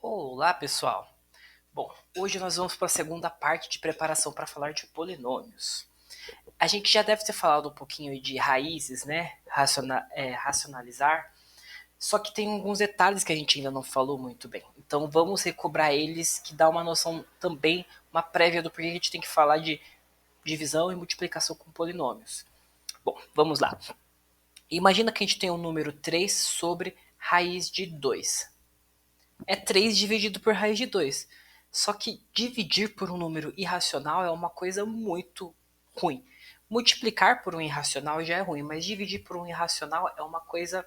Olá, pessoal! Bom, hoje nós vamos para a segunda parte de preparação para falar de polinômios. A gente já deve ter falado um pouquinho de raízes, né? Racionalizar, só que tem alguns detalhes que a gente ainda não falou muito bem. Então vamos recobrar eles, que dá uma noção também, uma prévia do porquê a gente tem que falar de divisão e multiplicação com polinômios. Bom, vamos lá. Imagina que a gente tem um número 3 sobre raiz de 2. É 3 dividido por raiz de 2. Só que dividir por um número irracional é uma coisa muito ruim. Multiplicar por um irracional já é ruim, mas dividir por um irracional é uma coisa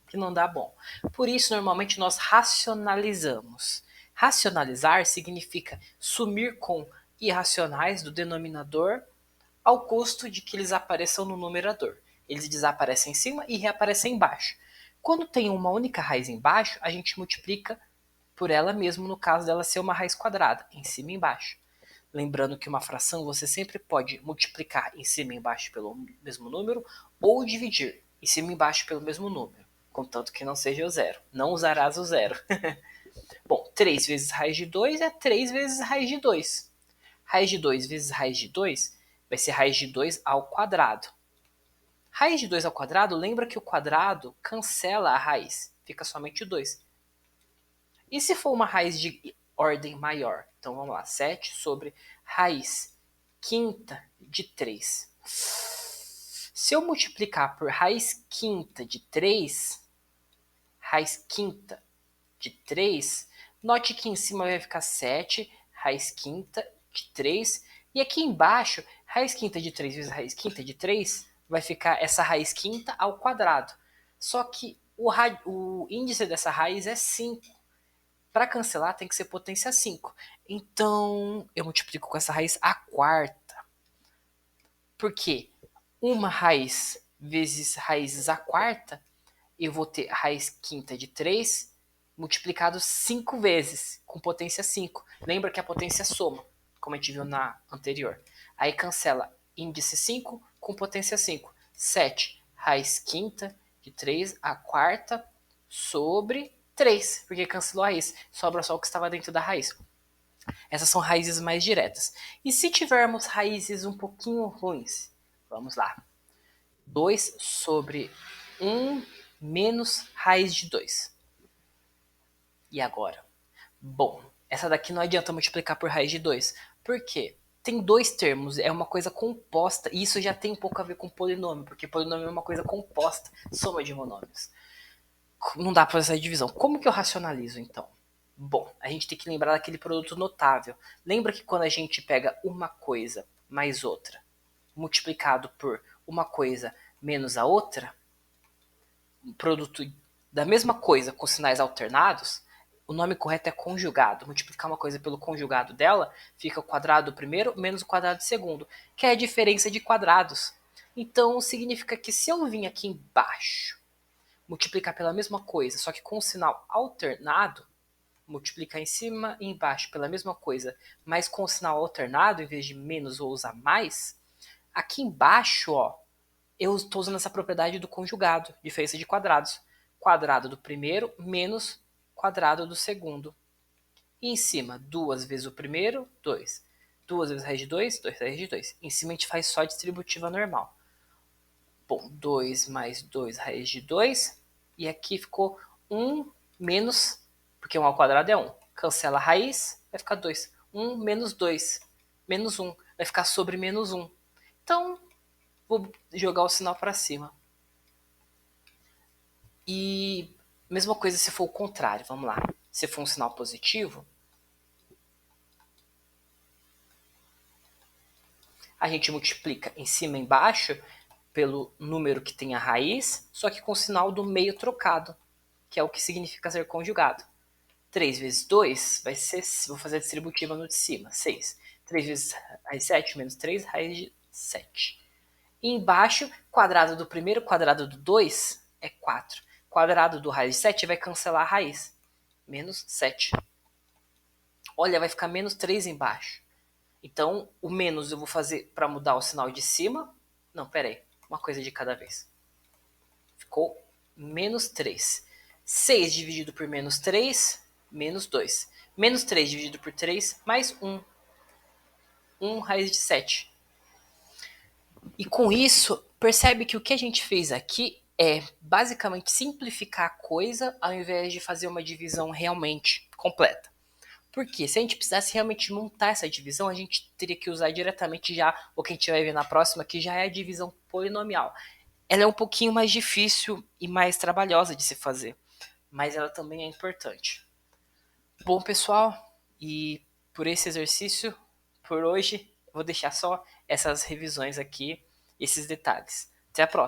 que não dá bom. Por isso, normalmente, nós racionalizamos. Racionalizar significa sumir com irracionais do denominador ao custo de que eles apareçam no numerador. Eles desaparecem em cima e reaparecem embaixo. Quando tem uma única raiz embaixo, a gente multiplica por ela mesmo no caso dela ser uma raiz quadrada, em cima e embaixo. Lembrando que uma fração você sempre pode multiplicar em cima e embaixo pelo mesmo número ou dividir em cima e embaixo pelo mesmo número, contanto que não seja o zero. Não usarás o zero. Bom, 3 vezes raiz de 2 é 3 vezes raiz de 2. Raiz de 2 vezes raiz de 2 vai ser raiz de 2 ao quadrado. Raiz de 2 ao quadrado, lembra que o quadrado cancela a raiz, fica somente 2. E se for uma raiz de ordem maior? Então vamos lá, 7 sobre raiz quinta de 3. Se eu multiplicar por raiz quinta de 3, note que em cima vai ficar 7, raiz quinta de 3, e aqui embaixo, raiz quinta de 3 vezes raiz quinta de 3, vai ficar essa raiz quinta ao quadrado. Só que o índice dessa raiz é 5. Para cancelar tem que ser potência 5. Então eu multiplico com essa raiz a quarta. Por quê? Uma raiz vezes raízes a quarta, eu vou ter raiz quinta de 3 multiplicado 5 vezes, com potência 5. Lembra que a potência soma, como a gente viu na anterior. Aí cancela índice 5 com potência 5. 7 raiz quinta de 3 a quarta sobre 3, porque cancelou a raiz. Sobra só o que estava dentro da raiz. Essas são raízes mais diretas. E se tivermos raízes um pouquinho ruins? Vamos lá. 2 sobre 1 menos raiz de 2. E agora? Bom, essa daqui não adianta multiplicar por raiz de 2. Por quê? Tem dois termos, é uma coisa composta, e isso já tem um pouco a ver com polinômio, porque polinômio é uma coisa composta, soma de monômios. Não dá para fazer essa divisão. Como que eu racionalizo, então? Bom, a gente tem que lembrar daquele produto notável. Lembra que quando a gente pega uma coisa mais outra, multiplicado por uma coisa menos a outra, um produto da mesma coisa com sinais alternados, o nome correto é conjugado. Multiplicar uma coisa pelo conjugado dela, fica o quadrado do primeiro menos o quadrado do segundo, que é a diferença de quadrados. Então, significa que se eu vim aqui embaixo, multiplicar pela mesma coisa, só que com um sinal alternado, multiplicar em cima e embaixo pela mesma coisa, mas com o sinal alternado, em vez de menos ou usar mais, aqui embaixo, ó, eu estou usando essa propriedade do conjugado, diferença de quadrados. Quadrado do primeiro menos quadrado do segundo. E em cima, 2 vezes o primeiro, 2. 2 vezes raiz de 2, 2 raiz de 2. Em cima a gente faz só distributiva normal. Bom, 2 mais 2 raiz de 2. E aqui ficou 1 menos, porque 1 ao quadrado é 1. Cancela a raiz, vai ficar 2. 1 menos 2, menos 1. Vai ficar sobre menos 1. Então, vou jogar o sinal para cima. E mesma coisa se for o contrário, vamos lá. Se for um sinal positivo, a gente multiplica em cima e embaixo pelo número que tem a raiz, só que com o sinal do meio trocado, que é o que significa ser conjugado. 3 vezes 2 vai ser, vou fazer a distributiva no de cima, 6. 3 vezes raiz de 7 menos 3, raiz de 7. E embaixo, quadrado do primeiro, quadrado do 2 é 4. Quadrado do raiz de 7 vai cancelar a raiz. Menos 7. Olha, vai ficar menos 3 embaixo. Então, o menos eu vou fazer para mudar o sinal de cima. Não, pera aí. Uma coisa de cada vez. Ficou menos 3. 6 dividido por menos 3 menos 2. Menos 3 dividido por 3, mais 1. 1 raiz de 7. E com isso, percebe que o que a gente fez aqui é basicamente simplificar a coisa ao invés de fazer uma divisão realmente completa. Porque se a gente precisasse realmente montar essa divisão, a gente teria que usar diretamente já o que a gente vai ver na próxima, que já é a divisão polinomial. Ela é um pouquinho mais difícil e mais trabalhosa de se fazer, mas ela também é importante. Bom, pessoal, e por esse exercício, por hoje, vou deixar só essas revisões aqui, esses detalhes. Até a próxima!